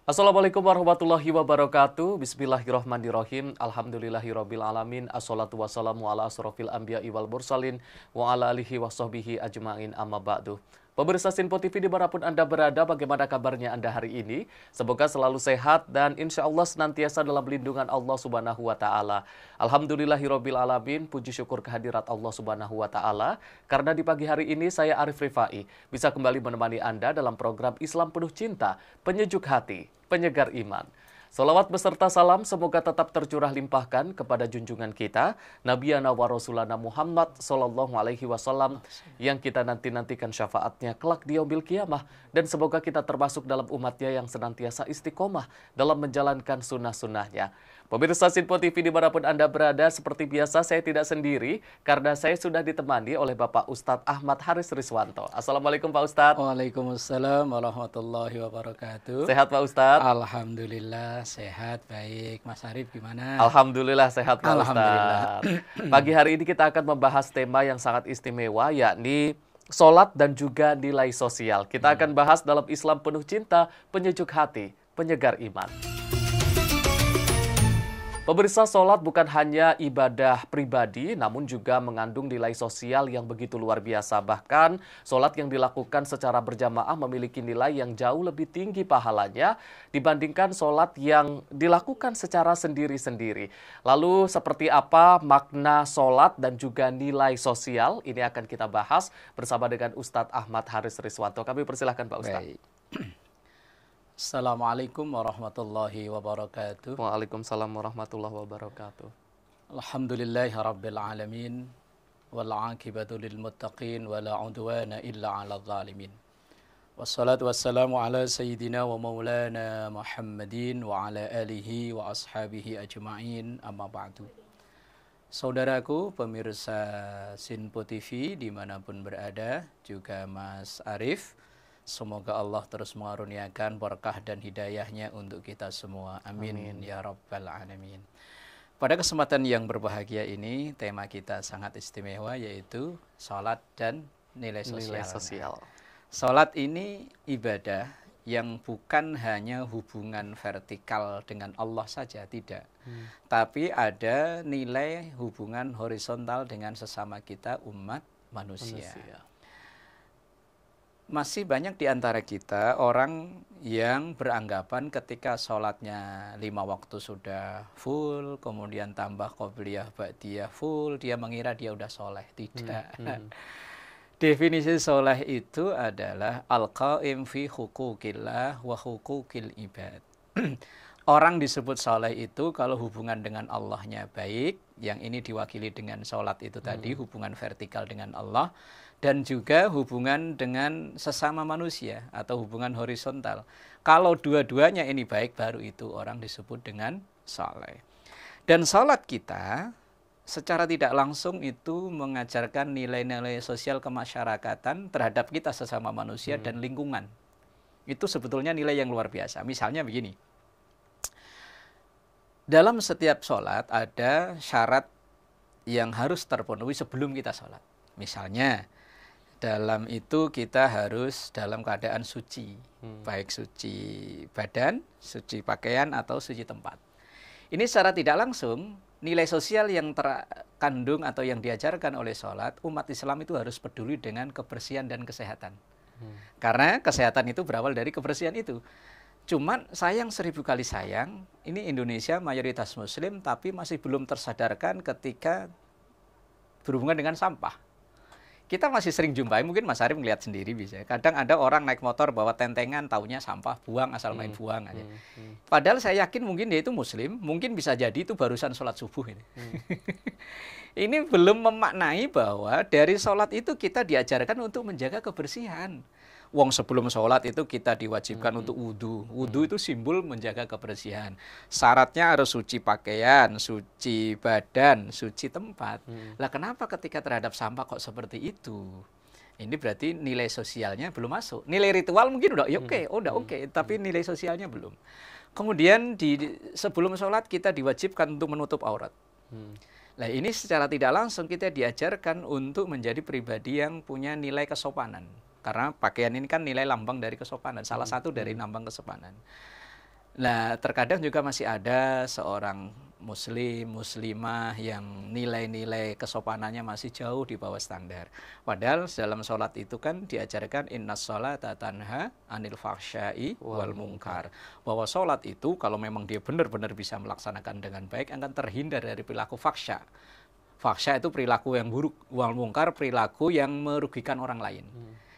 Assalamualaikum warahmatullahi wabarakatuh. Bismillahirrahmanirrahim. Alhamdulillahirrabbilalamin. Assalatu wassalamu ala asrofil anbiya'i wal mursalin wa ala alihi wa sahbihi ajma'in amma ba'du. Pemirsa Sinpo TV dimanapun Anda berada, bagaimana kabarnya Anda hari ini? Semoga selalu sehat dan insya Allah senantiasa dalam lindungan Allah Subhanahu wa Ta'ala. Alhamdulillahirrabbilalamin. Puji syukur kehadirat Allah Subhanahu wa Ta'ala. Karena di pagi hari ini saya Arif Rifai bisa kembali menemani Anda dalam program Islam Penuh Cinta, Penyejuk Hati, Penyegar Iman. Salawat beserta salam semoga tetap tercurah limpahkan kepada junjungan kita Nabiyana wa Rasulana Muhammad Sallallahu Alaihi Wasallam yang kita nantikan syafaatnya kelak di yaumil qiyamah, dan semoga kita termasuk dalam umatnya yang senantiasa istiqomah dalam menjalankan sunnah-sunnahnya. Pemirsa Sinpo TV dimanapun Anda berada, seperti biasa saya tidak sendiri karena saya sudah ditemani oleh Bapak Ustadz Ahmad Haris Riswanto. Assalamualaikum Pak Ustadz. Waalaikumsalam warahmatullahi wabarakatuh. Sehat Pak Ustadz? Alhamdulillah sehat, baik. Mas Arif gimana? Alhamdulillah sehat Pak Alhamdulillah. Ustadz. Pagi hari ini kita akan membahas tema yang sangat istimewa, yakni sholat dan juga nilai sosial. Kita akan bahas dalam Islam Penuh Cinta, Penyejuk Hati, Penyegar Iman. Pemirsa, sholat bukan hanya ibadah pribadi, namun juga mengandung nilai sosial yang begitu luar biasa. Bahkan, sholat yang dilakukan secara berjamaah memiliki nilai yang jauh lebih tinggi pahalanya dibandingkan sholat yang dilakukan secara sendiri-sendiri. Lalu, seperti apa makna sholat dan juga nilai sosial? Ini akan kita bahas bersama dengan Ustadz Ahmad Haris Riswanto. Kami persilahkan Pak Ustadz. Baik. Assalamualaikum warahmatullahi wabarakatuh. Waalaikumsalam warahmatullahi wabarakatuh. Alhamdulillahi rabbil alamin. Wal aqibatu lil muttaqin wa la udwana illa 'alal zalimin. Wassalatu wassalamu ala sayyidina wa maulana Muhammadin wa ala alihi wa ashabihi ajma'in, amma ba'du. Saudaraku pemirsa Sinpo TV dimanapun berada, juga Mas Arif, semoga Allah terus mengaruniakan berkah dan hidayahnya untuk kita semua. Amin. Amin. Ya Rabbal Alamin. Pada kesempatan yang berbahagia ini, tema kita sangat istimewa, yaitu sholat dan nilai sosial. Sholat ini ibadah yang bukan hanya hubungan vertikal dengan Allah saja, tidak. Tapi ada nilai hubungan horizontal dengan sesama kita, umat manusia. Masih banyak di antara kita orang yang beranggapan ketika sholatnya 5 waktu sudah full, kemudian tambah qobliyah ba'diyah full, dia mengira dia udah soleh. Tidak. Definisi soleh itu adalah al-qaim fi hukukillah wa hukukil ibad. Orang disebut soleh itu kalau hubungan dengan Allahnya baik, yang ini diwakili dengan sholat itu tadi, hubungan vertikal dengan Allah, dan juga hubungan dengan sesama manusia atau hubungan horizontal. Kalau dua-duanya ini baik, baru itu orang disebut dengan saleh. Dan salat kita secara tidak langsung itu mengajarkan nilai-nilai sosial kemasyarakatan terhadap kita sesama manusia dan lingkungan. Itu sebetulnya nilai yang luar biasa. Misalnya begini, dalam setiap sholat ada syarat yang harus terpenuhi sebelum kita sholat. Misalnya, dalam itu kita harus dalam keadaan suci, baik suci badan, suci pakaian, atau suci tempat. Ini secara tidak langsung nilai sosial yang terkandung atau yang diajarkan oleh sholat, umat Islam itu harus peduli dengan kebersihan dan kesehatan. Karena kesehatan itu berawal dari kebersihan itu. Cuman sayang 1000 kali sayang, ini Indonesia mayoritas Muslim tapi masih belum tersadarkan ketika berhubungan dengan sampah. Kita masih sering jumpai, mungkin Mas Arif melihat sendiri bisa. Kadang ada orang naik motor bawa tentengan, taunya sampah, buang, asal main buang aja. Padahal saya yakin mungkin dia itu Muslim, mungkin bisa jadi itu barusan sholat subuh ini. Ini belum memaknai bahwa dari sholat itu kita diajarkan untuk menjaga kebersihan. Wong sebelum sholat itu kita diwajibkan untuk wudhu. Wudhu itu simbol menjaga kebersihan. Syaratnya harus suci pakaian, suci badan, suci tempat. Lah kenapa ketika terhadap sampah kok seperti itu? Ini berarti nilai sosialnya belum masuk. Nilai ritual mungkin udah oke, tapi nilai sosialnya belum. Kemudian sebelum sholat kita diwajibkan untuk menutup aurat. Nah ini secara tidak langsung kita diajarkan untuk menjadi pribadi yang punya nilai kesopanan. Karena pakaian ini kan nilai lambang dari kesopanan, salah satu dari lambang kesopanan. Nah, terkadang juga masih ada seorang muslim, muslimah yang nilai-nilai kesopanannya masih jauh di bawah standar. Padahal dalam sholat itu kan diajarkan innas sholata tanha anil fahsya'i wal munkar. Bahwa sholat itu kalau memang dia benar-benar bisa melaksanakan dengan baik akan terhindar dari perilaku fahsya. Fahsya itu perilaku yang buruk, wal munkar perilaku yang merugikan orang lain.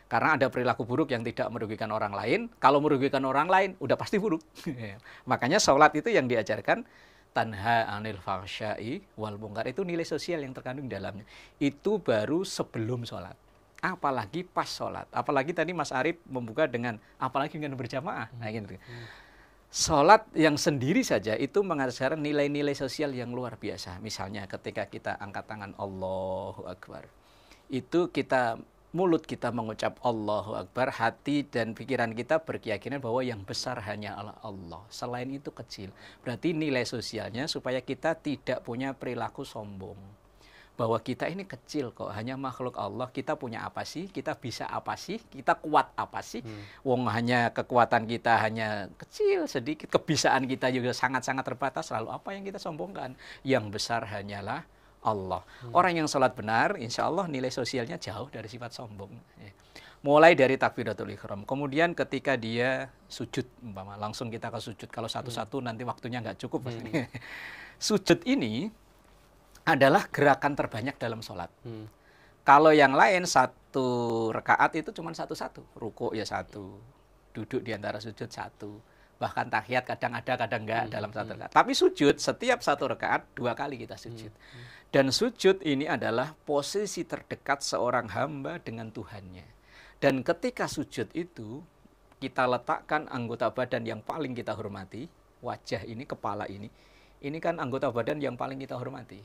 Karena ada perilaku buruk yang tidak merugikan orang lain. Kalau merugikan orang lain, udah pasti buruk. Makanya sholat itu yang diajarkan tanha anil fahsya'i wal munkar, itu nilai sosial yang terkandung di dalamnya. Itu baru sebelum sholat. Apalagi pas sholat. Apalagi tadi Mas Arif membuka dengan apalagi dengan berjamaah. Nah, gitu. Sholat yang sendiri saja itu mengajarkan nilai-nilai sosial yang luar biasa. Misalnya ketika kita angkat tangan Allahu Akbar. Itu kita mulut kita mengucap Allahu Akbar, hati dan pikiran kita berkeyakinan bahwa yang besar hanya Allah. Selain itu kecil. Berarti nilai sosialnya supaya kita tidak punya perilaku sombong. Bahwa kita ini kecil kok, hanya makhluk Allah. Kita punya apa sih? Kita bisa apa sih? Kita kuat apa sih? Wong hanya kekuatan kita hanya kecil, sedikit. Kebisaan kita juga sangat-sangat terbatas. Lalu apa yang kita sombongkan? Yang besar hanyalah Allah. Orang yang sholat benar, insya Allah nilai sosialnya jauh dari sifat sombong. Mulai dari takbiratul ihram. Kemudian ketika dia sujud, umpama langsung kita ke sujud. Kalau satu-satu nanti waktunya nggak cukup. Sujud ini adalah gerakan terbanyak dalam sholat. Kalau yang lain satu rakaat itu cuma satu-satu. Ruku ya satu. Duduk di antara sujud satu. Bahkan tahiyat kadang ada, kadang enggak dalam satu rakaat. Tapi sujud, setiap satu rakaat 2 kali kita sujud. Dan sujud ini adalah posisi terdekat seorang hamba dengan Tuhannya. Dan ketika sujud itu, kita letakkan anggota badan yang paling kita hormati, wajah ini, kepala ini kan anggota badan yang paling kita hormati.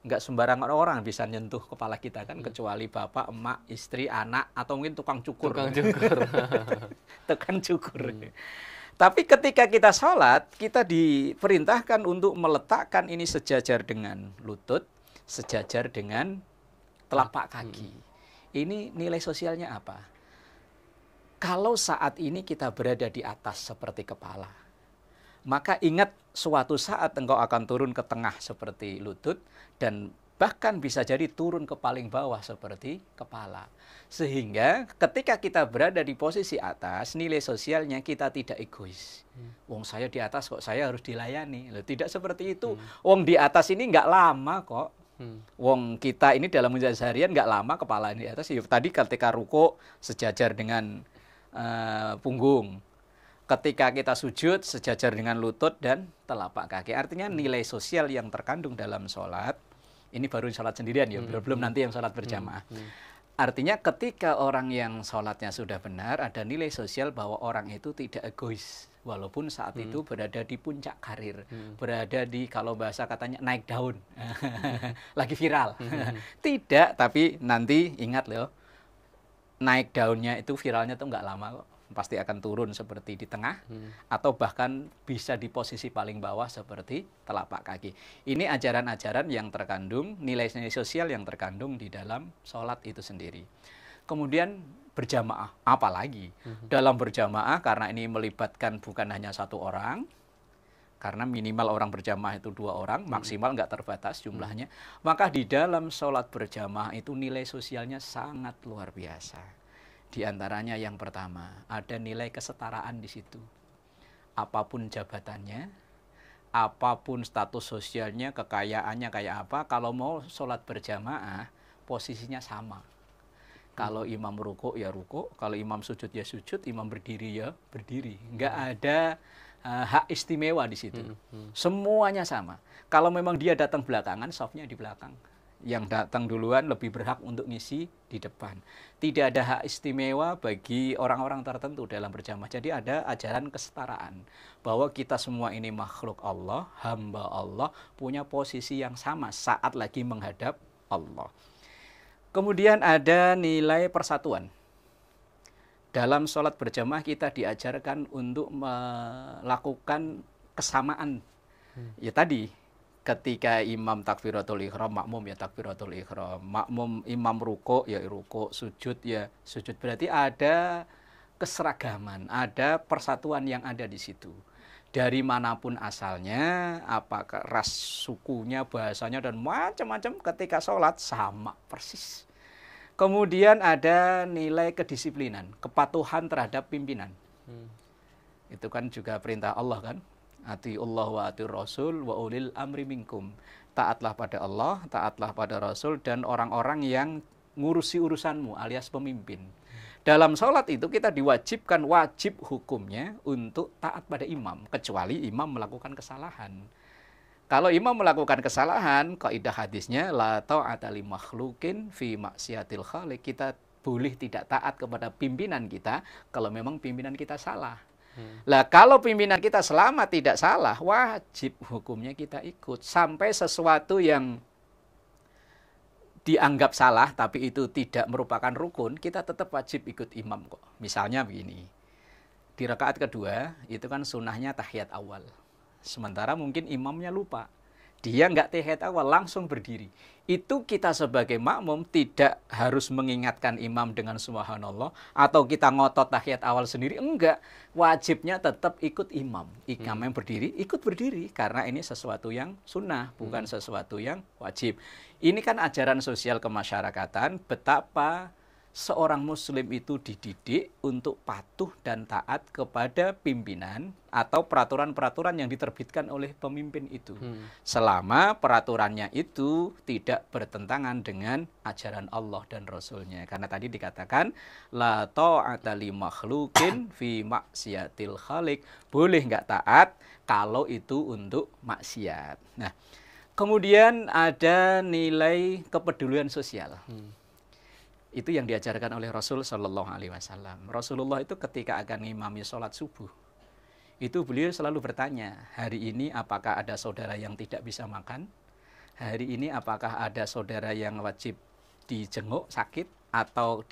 Enggak sembarangan orang bisa nyentuh kepala kita kan, kecuali bapak, emak, istri, anak, atau mungkin tukang cukur. Tukang cukur. Tapi ketika kita sholat, kita diperintahkan untuk meletakkan ini sejajar dengan lutut, sejajar dengan telapak kaki. Ini nilai sosialnya apa? Kalau saat ini kita berada di atas seperti kepala, maka ingat suatu saat engkau akan turun ke tengah seperti lutut, dan bahkan bisa jadi turun ke paling bawah seperti kepala. Sehingga ketika kita berada di posisi atas, nilai sosialnya kita tidak egois. Wong saya di atas kok saya harus dilayani. Loh, tidak seperti itu. Wong di atas ini nggak lama kok. Wong kita ini dalam menjalankan seharian nggak lama kepala ini di atas. Tadi ketika ruko sejajar dengan punggung. Ketika kita sujud sejajar dengan lutut dan telapak kaki. Artinya nilai sosial yang terkandung dalam sholat. Ini baru sholat sendirian ya, belum nanti yang sholat berjamaah. Artinya ketika orang yang sholatnya sudah benar, ada nilai sosial bahwa orang itu tidak egois. Walaupun saat itu berada di puncak karir. Berada di, kalau bahasa katanya, naik daun. Lagi viral. Tidak, tapi nanti ingat loh, naik daunnya itu viralnya tuh nggak lama kok. Pasti akan turun seperti di tengah, atau bahkan bisa di posisi paling bawah seperti telapak kaki. Ini ajaran-ajaran yang terkandung, nilai-nilai sosial yang terkandung di dalam sholat itu sendiri. Kemudian berjamaah, apalagi dalam berjamaah, karena ini melibatkan bukan hanya satu orang, karena minimal orang berjamaah itu 2 orang, maksimal nggak terbatas jumlahnya, maka di dalam sholat berjamaah itu nilai sosialnya sangat luar biasa. Di antaranya yang pertama, ada nilai kesetaraan di situ. Apapun jabatannya, apapun status sosialnya, kekayaannya kayak apa, kalau mau sholat berjamaah, posisinya sama. Kalau imam ruku ya ruku, kalau imam sujud ya sujud, imam berdiri ya berdiri. Nggak ada hak istimewa di situ. Semuanya sama. Kalau memang dia datang belakangan, shafnya di belakang. Yang datang duluan lebih berhak untuk ngisi di depan. Tidak ada hak istimewa bagi orang-orang tertentu dalam berjamaah. Jadi ada ajaran kesetaraan. Bahwa kita semua ini makhluk Allah, hamba Allah, punya posisi yang sama saat lagi menghadap Allah. Kemudian ada nilai persatuan. Dalam sholat berjamaah kita diajarkan untuk melakukan kesamaan. Ya tadi, ketika imam takbiratul ihram, makmum ya takbiratul ihram, makmum imam ruku ya ruku, sujud ya sujud. Berarti ada keseragaman, ada persatuan yang ada di situ. dari manapun asalnya, apakah ras sukunya, bahasanya, dan macam-macam, ketika sholat sama persis. Kemudian ada nilai kedisiplinan, kepatuhan terhadap pimpinan. Itu kan juga perintah Allah kan. Atiullah wa atir rasul wa ulil amri minkum. Taatlah pada Allah, taatlah pada Rasul, dan orang-orang yang ngurusi urusanmu alias pemimpin. Dalam sholat itu kita diwajibkan, wajib hukumnya untuk taat pada imam, kecuali imam melakukan kesalahan. Kalau imam melakukan kesalahan, kaidah hadisnya la ta'ata li makhluqin fi maksiatil khaliq. Kita boleh tidak taat kepada pimpinan kita kalau memang pimpinan kita salah. Lah kalau pimpinan kita selama tidak salah, wajib hukumnya kita ikut. Sampai sesuatu yang dianggap salah tapi itu tidak merupakan rukun, kita tetap wajib ikut imam kok. Misalnya begini, di rakaat kedua itu kan sunnahnya tahiyat awal, sementara mungkin imamnya lupa, dia nggak tahiyat awal, langsung berdiri. Itu kita sebagai makmum tidak harus mengingatkan imam dengan subhanallah atau kita ngotot tahiyat awal sendiri, enggak. Wajibnya tetap ikut imam. Imam yang berdiri, ikut berdiri, karena ini sesuatu yang sunnah, bukan sesuatu yang wajib. Ini kan ajaran sosial kemasyarakatan, betapa seorang muslim itu dididik untuk patuh dan taat kepada pimpinan atau peraturan-peraturan yang diterbitkan oleh pemimpin itu. Selama peraturannya itu tidak bertentangan dengan ajaran Allah dan Rasulnya. Karena tadi dikatakan, la ta'ata li makhluqin fi maksiatil khaliq. Boleh nggak taat kalau itu untuk maksiat. Nah, kemudian ada nilai kepedulian sosial. Itu yang diajarkan oleh Rasul Shallallahu Alaihi Wasallam. Rasulullah itu ketika akan ngimami sholat subuh, itu beliau selalu bertanya, hari ini apakah ada saudara yang tidak bisa makan? Hari ini apakah ada saudara yang wajib dijenguk sakit atau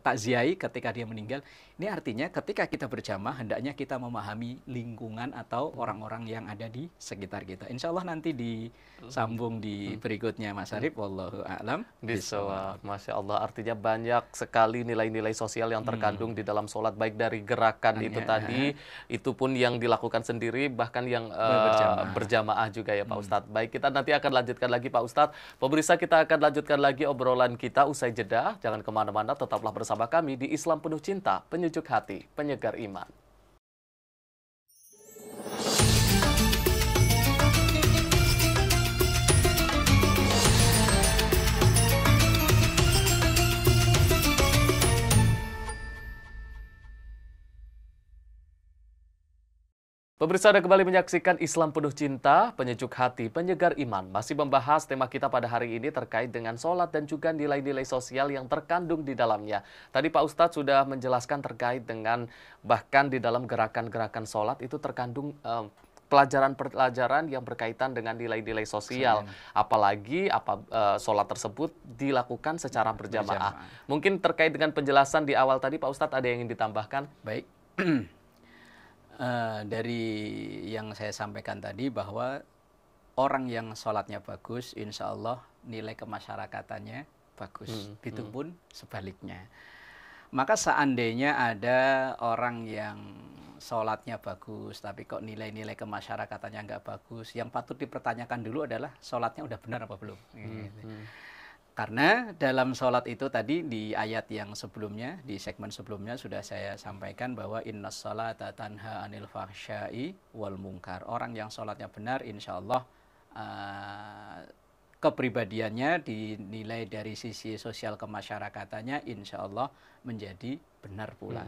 takziah ketika dia meninggal? Ini artinya ketika kita berjamaah hendaknya kita memahami lingkungan atau orang-orang yang ada di sekitar kita. Insya Allah nanti disambung di berikutnya Mas Arif. Wallahu a'lam bishawab. Masya Allah, artinya banyak sekali nilai-nilai sosial yang terkandung di dalam sholat, baik dari gerakan itu tadi, itu pun yang dilakukan sendiri, bahkan yang berjamaah juga ya Pak Ustadz. Baik, kita nanti akan lanjutkan lagi Pak Ustadz. Pemirsa, kita akan lanjutkan lagi obrolan kita usai jeda. Jangan kemana-mana, tetaplah bersama kami di Islam Penuh Cinta, penyejuk hati, penyegar iman. Pemirsa, Anda kembali menyaksikan Islam Penuh Cinta, penyejuk hati, penyegar iman. Masih membahas tema kita pada hari ini terkait dengan sholat dan juga nilai-nilai sosial yang terkandung di dalamnya. Tadi Pak Ustadz sudah menjelaskan terkait dengan bahkan di dalam gerakan-gerakan sholat itu terkandung pelajaran-pelajaran yang berkaitan dengan nilai-nilai sosial. Apalagi sholat tersebut dilakukan secara berjamaah. Mungkin terkait dengan penjelasan di awal tadi Pak Ustadz ada yang ingin ditambahkan? Baik. Dari yang saya sampaikan tadi bahwa orang yang sholatnya bagus, insya Allah nilai kemasyarakatannya bagus. Itu pun sebaliknya. Maka seandainya ada orang yang sholatnya bagus, tapi kok nilai-nilai kemasярakatannya nggak bagus, yang patut dipertanyakan dulu adalah sholatnya udah benar apa belum. Karena dalam sholat itu tadi di ayat yang sebelumnya, di segmen sebelumnya sudah saya sampaikan bahwa innas sholata tanha anil fahsya'i wal munkar. Orang yang sholatnya benar insya Allah kepribadiannya dinilai dari sisi sosial kemasyarakatannya insya Allah menjadi benar pula.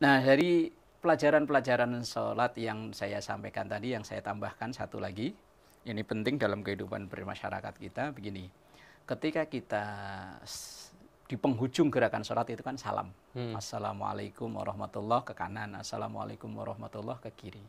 Nah, dari pelajaran-pelajaran sholat yang saya sampaikan tadi, yang saya tambahkan satu lagi, ini penting dalam kehidupan bermasyarakat kita, begini. Ketika kita di penghujung gerakan sholat itu kan salam. Assalamualaikum warahmatullahi ke kanan, assalamualaikum warahmatullahi ke kiri.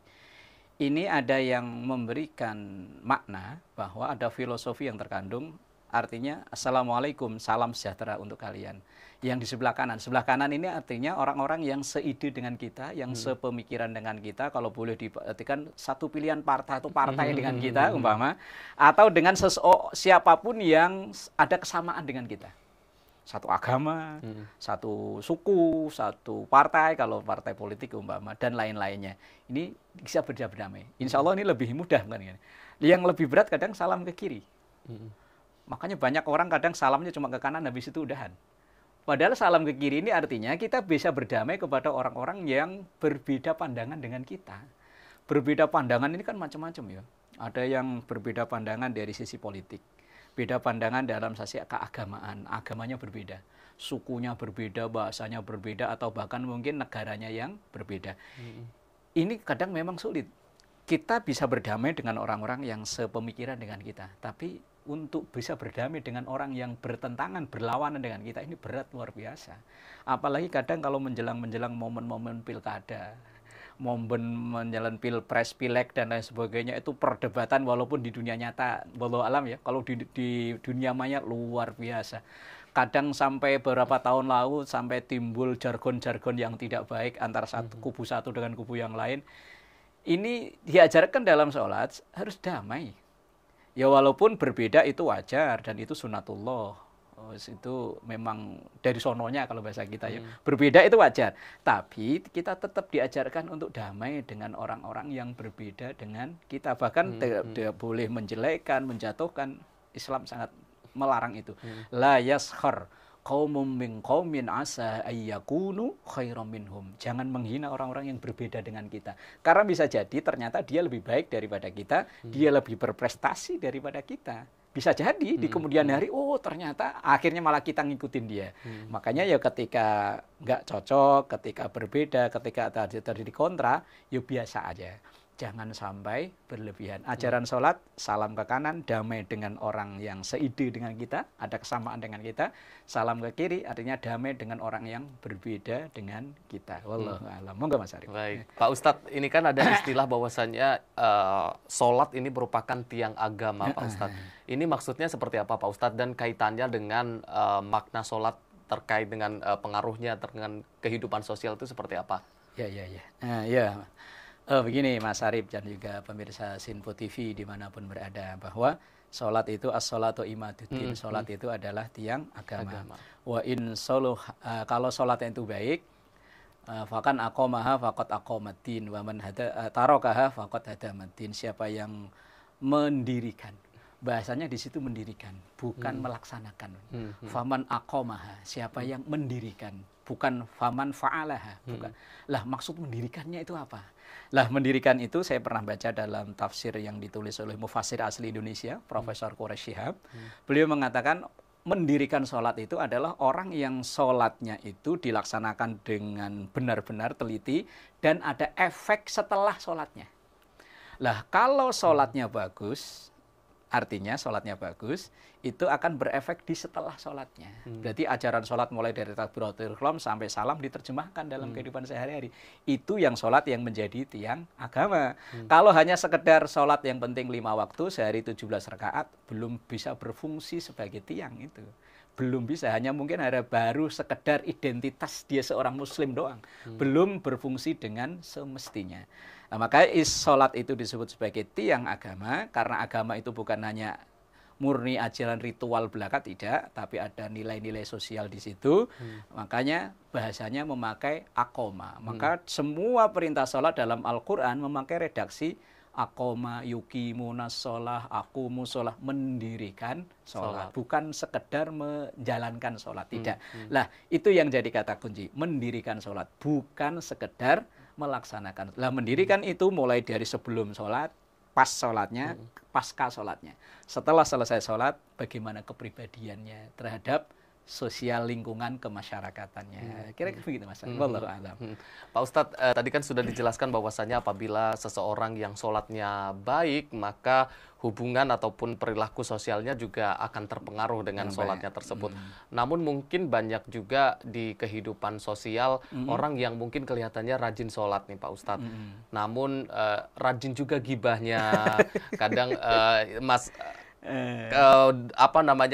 Ini ada yang memberikan makna bahwa ada filosofi yang terkandung, artinya assalamualaikum, salam sejahtera untuk kalian. Yang di sebelah kanan ini artinya orang-orang yang seide dengan kita, yang sepemikiran dengan kita, kalau boleh diartikan satu pilihan partai atau partai dengan kita umpama, atau dengan siapapun yang ada kesamaan dengan kita. satu agama, satu suku, satu partai, kalau partai politik umpama, dan lain-lainnya. Ini bisa berdamai. Insya Allah ini lebih mudah kan? Yang lebih berat kadang salam ke kiri. Makanya banyak orang kadang salamnya cuma ke kanan, habis itu udahan. Padahal salam ke kiri ini artinya kita bisa berdamai kepada orang-orang yang berbeda pandangan dengan kita. Berbeda pandangan ini kan macam-macam ya. Ada yang berbeda pandangan dari sisi politik. Beda pandangan dalam sisi keagamaan. Agamanya berbeda. Sukunya berbeda, bahasanya berbeda, atau bahkan mungkin negaranya yang berbeda. Ini kadang memang sulit. Kita bisa berdamai dengan orang-orang yang sepemikiran dengan kita. Tapi untuk bisa berdamai dengan orang yang bertentangan, berlawanan dengan kita, ini berat luar biasa. Apalagi kadang kalau menjelang momen-momen pilkada, momen menjelang pilpres, pileg, dan lain sebagainya, itu perdebatan walaupun di dunia nyata, walau alam ya, kalau di dunia maya luar biasa. Kadang sampai beberapa tahun lalu, sampai timbul jargon-jargon yang tidak baik antara kubu satu dengan kubu yang lain. Ini diajarkan dalam sholat, harus damai. Ya walaupun berbeda itu wajar dan itu sunatullah. Itu memang dari sononya kalau bahasa kita ya. Berbeda itu wajar. Tapi kita tetap diajarkan untuk damai dengan orang-orang yang berbeda dengan kita. Bahkan tidak boleh menjelekkan, menjatuhkan. Islam sangat melarang itu. La yaskhar qaumum min qaumin asa ayyakunu khairam minhum. Jangan menghina orang-orang yang berbeda dengan kita. Karena bisa jadi ternyata dia lebih baik daripada kita, dia lebih berprestasi daripada kita. Bisa jadi di kemudian hari, oh ternyata akhirnya malah kita ngikutin dia. Makanya ya ketika nggak cocok, ketika berbeda, ketika terjadi kontra, ya biasa aja. Jangan sampai berlebihan. Ajaran sholat, salam ke kanan, damai dengan orang yang seide dengan kita, ada kesamaan dengan kita. Salam ke kiri, artinya damai dengan orang yang berbeda dengan kita. Wallahu a'lam. Monggo Mas Arif. Baik, Pak Ustadz, ini kan ada istilah bahwasannya sholat ini merupakan tiang agama, Pak Ustadz. Ini maksudnya seperti apa, Pak Ustadz? Dan kaitannya dengan makna sholat terkait dengan pengaruhnya dengan kehidupan sosial itu seperti apa? Ya. Begini Mas Arif dan juga pemirsa Sinpo TV dimanapun berada, bahwa sholat itu as-sholatu imaduddin. Sholat itu adalah tiang agama. Wa in soluh, kalau sholatnya itu baik, fakan aqomaha faqad aqomaddin, wa man tarokaha faqad hadamaddin. Siapa yang mendirikan, bahasanya di situ mendirikan, bukan melaksanakan. Faman aqomaha, siapa yang mendirikan, bukan faman fa'alaha, bukan. Lah maksud mendirikannya itu apa? Lah mendirikan itu saya pernah baca dalam tafsir yang ditulis oleh mufassir asli Indonesia, Profesor Quraish Shihab. Beliau mengatakan mendirikan sholat itu adalah orang yang sholatnya itu dilaksanakan dengan benar-benar teliti dan ada efek setelah sholatnya. Lah kalau sholatnya bagus, artinya sholatnya bagus, itu akan berefek di setelah sholatnya. Berarti ajaran sholat mulai dari takbiratul ihram sampai salam diterjemahkan dalam kehidupan sehari-hari. Itu yang sholat yang menjadi tiang agama. Kalau hanya sekedar sholat yang penting 5 waktu, sehari 17 rakaat, belum bisa berfungsi sebagai tiang itu. Belum bisa, hanya mungkin ada baru sekedar identitas dia seorang muslim doang. Belum berfungsi dengan semestinya. Nah, makanya sholat itu disebut sebagai tiang agama, karena agama itu bukan hanya murni ajaran ritual belaka, tidak, tapi ada nilai-nilai sosial di situ. Makanya bahasanya memakai akoma. Maka semua perintah sholat dalam Al-Quran memakai redaksi akoma, yuqimunas sholah, akumus sholah, mendirikan sholat. Bukan sekedar menjalankan sholat, tidak. Lah, itu yang jadi kata kunci, mendirikan sholat, bukan sekedar melaksanakan. Lah, mendirikan itu mulai dari sebelum sholat, pas sholatnya, pasca sholatnya. Setelah selesai sholat, bagaimana kepribadiannya terhadap sosial lingkungan kemasyarakatannya. Kira-kira begitu Mas. Wallahu a'lam. Pak Ustadz, tadi kan sudah dijelaskan bahwasannya apabila seseorang yang sholatnya baik, maka hubungan ataupun perilaku sosialnya juga akan terpengaruh dengan sholatnya tersebut. Namun mungkin banyak juga di kehidupan sosial orang yang mungkin kelihatannya rajin sholat nih Pak Ustadz. Namun rajin juga gibahnya. Kadang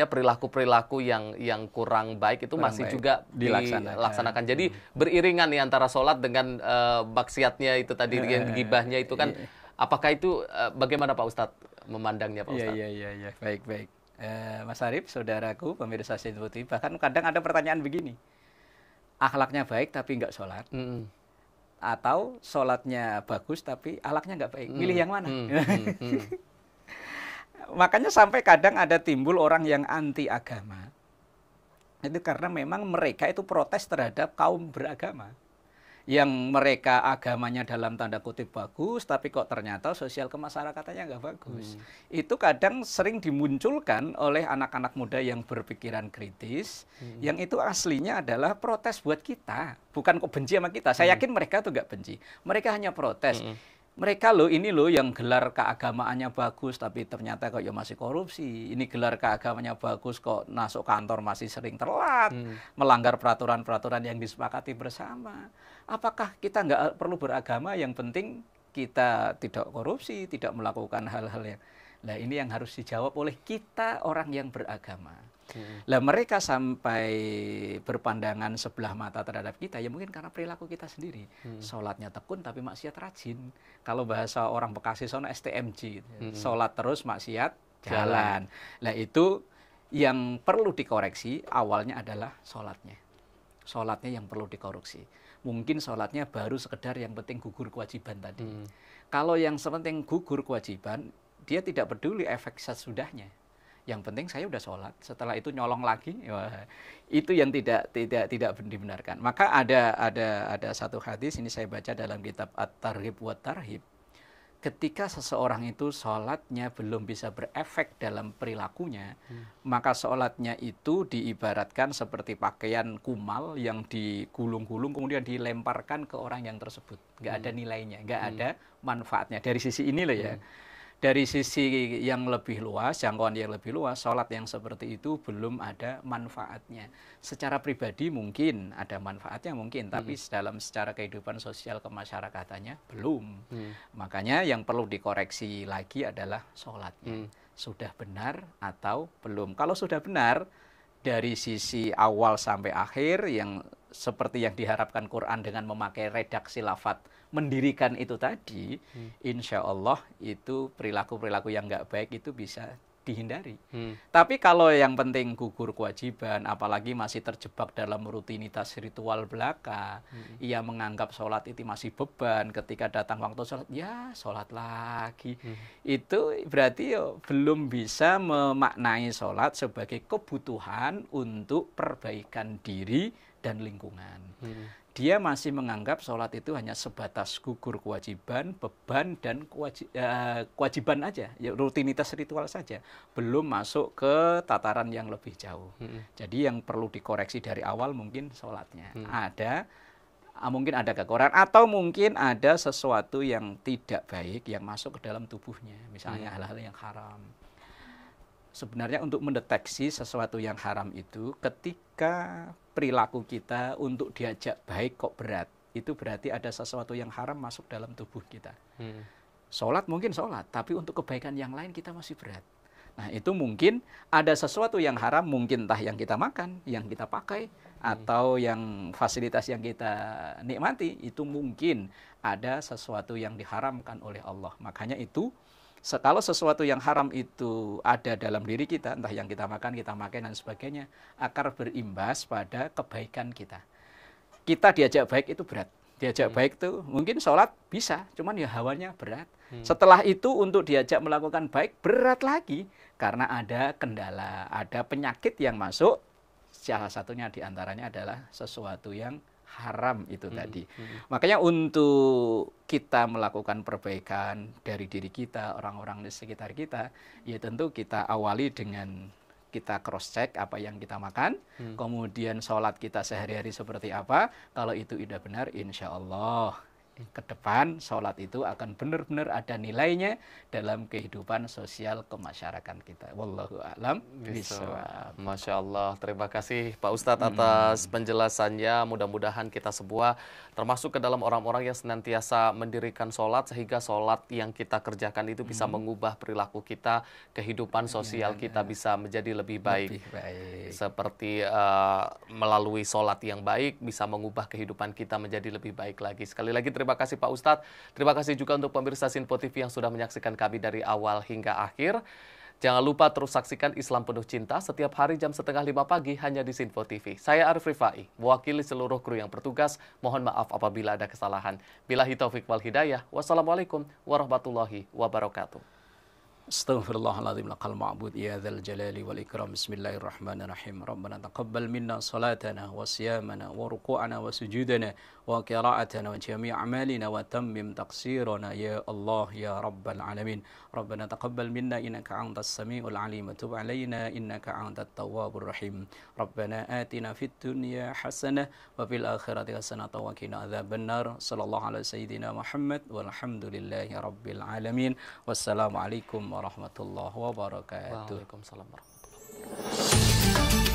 perilaku-perilaku yang kurang baik itu masih juga dilaksanakan. Jadi beriringan nih antara sholat dengan maksiatnya itu tadi, yang gibahnya itu kan. Apakah itu bagaimana Pak Ustadz memandangnya Pak Ustadz? Iya. Baik. Mas Arif, saudaraku, pemirsa Sintu TV, bahkan kadang ada pertanyaan begini, akhlaknya baik tapi nggak sholat, atau sholatnya bagus tapi akhlaknya nggak baik, pilih yang mana? Makanya sampai kadang ada timbul orang yang anti agama, itu karena memang mereka itu protes terhadap kaum beragama. Yang mereka agamanya dalam tanda kutip bagus, tapi kok ternyata sosial kemasyarakatannya nggak bagus. Itu kadang sering dimunculkan oleh anak-anak muda yang berpikiran kritis, yang itu aslinya adalah protes buat kita. Bukan kok benci sama kita, saya yakin mereka tuh nggak benci. Mereka hanya protes. Mereka loh, ini loh yang gelar keagamaannya bagus, tapi ternyata kok ya masih korupsi. Ini gelar keagamaannya bagus, kok masuk kantor masih sering telat, melanggar peraturan-peraturan yang disepakati bersama. Apakah kita nggak perlu beragama, yang penting kita tidak korupsi, tidak melakukan hal-hal yang... Nah, ini yang harus dijawab oleh kita orang yang beragama. Lah mereka sampai berpandangan sebelah mata terhadap kita, ya mungkin karena perilaku kita sendiri. Sholatnya tekun tapi maksiat rajin. Kalau bahasa orang Bekasi sono STMJ, sholat terus maksiat jalan. Lah itu yang perlu dikoreksi awalnya adalah sholatnya. Sholatnya yang perlu dikoreksi. Mungkin sholatnya baru sekedar yang penting gugur kewajiban tadi. Kalau yang sepenting gugur kewajiban, dia tidak peduli efek sesudahnya. Yang penting saya udah sholat, setelah itu nyolong lagi, wah, itu yang tidak dibenarkan. Maka ada satu hadis, ini saya baca dalam kitab At-Targhib wa Tarhib. Ketika seseorang itu sholatnya belum bisa berefek dalam perilakunya, maka sholatnya itu diibaratkan seperti pakaian kumal yang digulung-gulung kemudian dilemparkan ke orang yang tersebut. Nggak ada nilainya, nggak ada manfaatnya. Dari sisi ini loh ya. Dari sisi yang lebih luas, jangkauan yang lebih luas, sholat yang seperti itu belum ada manfaatnya. Secara pribadi mungkin ada manfaatnya mungkin, tapi secara kehidupan sosial kemasyarakatannya belum. Makanya yang perlu dikoreksi lagi adalah sholatnya. Sudah benar atau belum? Kalau sudah benar, dari sisi awal sampai akhir, yang seperti yang diharapkan Quran dengan memakai redaksi lafadz mendirikan itu tadi, insya Allah itu perilaku-perilaku yang nggak baik itu bisa dihindari. Tapi kalau yang penting gugur kewajiban, apalagi masih terjebak dalam rutinitas ritual belaka, ia menganggap sholat itu masih beban, ketika datang waktu sholat, ya sholat lagi. Itu berarti belum bisa memaknai sholat sebagai kebutuhan untuk perbaikan diri dan lingkungan. Dia masih menganggap sholat itu hanya sebatas gugur kewajiban, beban, dan kewajiban aja, ya, rutinitas ritual saja. Belum masuk ke tataran yang lebih jauh. Jadi yang perlu dikoreksi dari awal mungkin sholatnya. Mungkin ada kekurangan, atau mungkin ada sesuatu yang tidak baik yang masuk ke dalam tubuhnya. Misalnya hal-hal yang haram. Sebenarnya untuk mendeteksi sesuatu yang haram itu, ketika perilaku kita untuk diajak baik kok berat, itu berarti ada sesuatu yang haram masuk dalam tubuh kita. Sholat mungkin sholat, tapi untuk kebaikan yang lain kita masih berat. Nah itu mungkin ada sesuatu yang haram, mungkin entah yang kita makan, yang kita pakai, atau yang fasilitas yang kita nikmati, itu mungkin ada sesuatu yang diharamkan oleh Allah. Makanya itu, kalau sesuatu yang haram itu ada dalam diri kita, entah yang kita makan, kita makan, dan sebagainya, akan berimbas pada kebaikan kita. Kita diajak baik itu berat. Diajak baik itu mungkin sholat bisa, cuman ya hawanya berat. Setelah itu untuk diajak melakukan baik, berat lagi. Karena ada kendala, ada penyakit yang masuk, salah satunya diantaranya adalah sesuatu yang haram itu tadi. Makanya untuk kita melakukan perbaikan dari diri kita, orang-orang di sekitar kita, ya tentu kita awali dengan kita cross check apa yang kita makan, kemudian sholat kita sehari-hari seperti apa. Kalau itu sudah benar, insya Allah ke depan sholat itu akan benar-benar ada nilainya dalam kehidupan sosial kemasyarakatan kita. Wallahu a'lam bishawab. Masya Allah, terima kasih Pak Ustadz atas penjelasannya. Mudah-mudahan kita semua termasuk ke dalam orang-orang yang senantiasa mendirikan sholat, sehingga sholat yang kita kerjakan itu bisa mengubah perilaku kita, kehidupan sosial kita bisa menjadi lebih baik. Seperti melalui sholat yang baik bisa mengubah kehidupan kita menjadi lebih baik lagi. Sekali lagi terima kasih Pak Ustadz. Terima kasih juga untuk pemirsa Sinpo TV yang sudah menyaksikan kami dari awal hingga akhir. Jangan lupa terus saksikan Islam Penuh Cinta setiap hari jam 4:30 pagi hanya di Sinfo TV. Saya Arif Rifai, mewakili seluruh kru yang bertugas, mohon maaf apabila ada kesalahan. Billahi taufiq wal hidayah. Wassalamualaikum warahmatullahi wabarakatuh. Astaghfirullahaladzim lakal ma'bud ya dzal jalali wal ikram. Bismillahirrahmanirrahim. Rabbana taqabbal minna salatana wa siyamana wa ruku'ana wa sujudana wa qira'atana wa jami' a'malina wa tammim taqsirana ya Allah ya rabbal alamin. Rabbana taqabbal minna innaka antas samiul alim wa tub alaina innaka antat tawwabur rahim. Rabbana atina fid dunya hasanah wa fil akhirati hasanah wa qina adzabannar. Sallallahu ala sayyidina Muhammad walhamdulillahi rabbil alamin. Wassalamualaikum warahmatullahi wabarakatuh. Waalaikumsalam warahmatullahi wabarakatuh.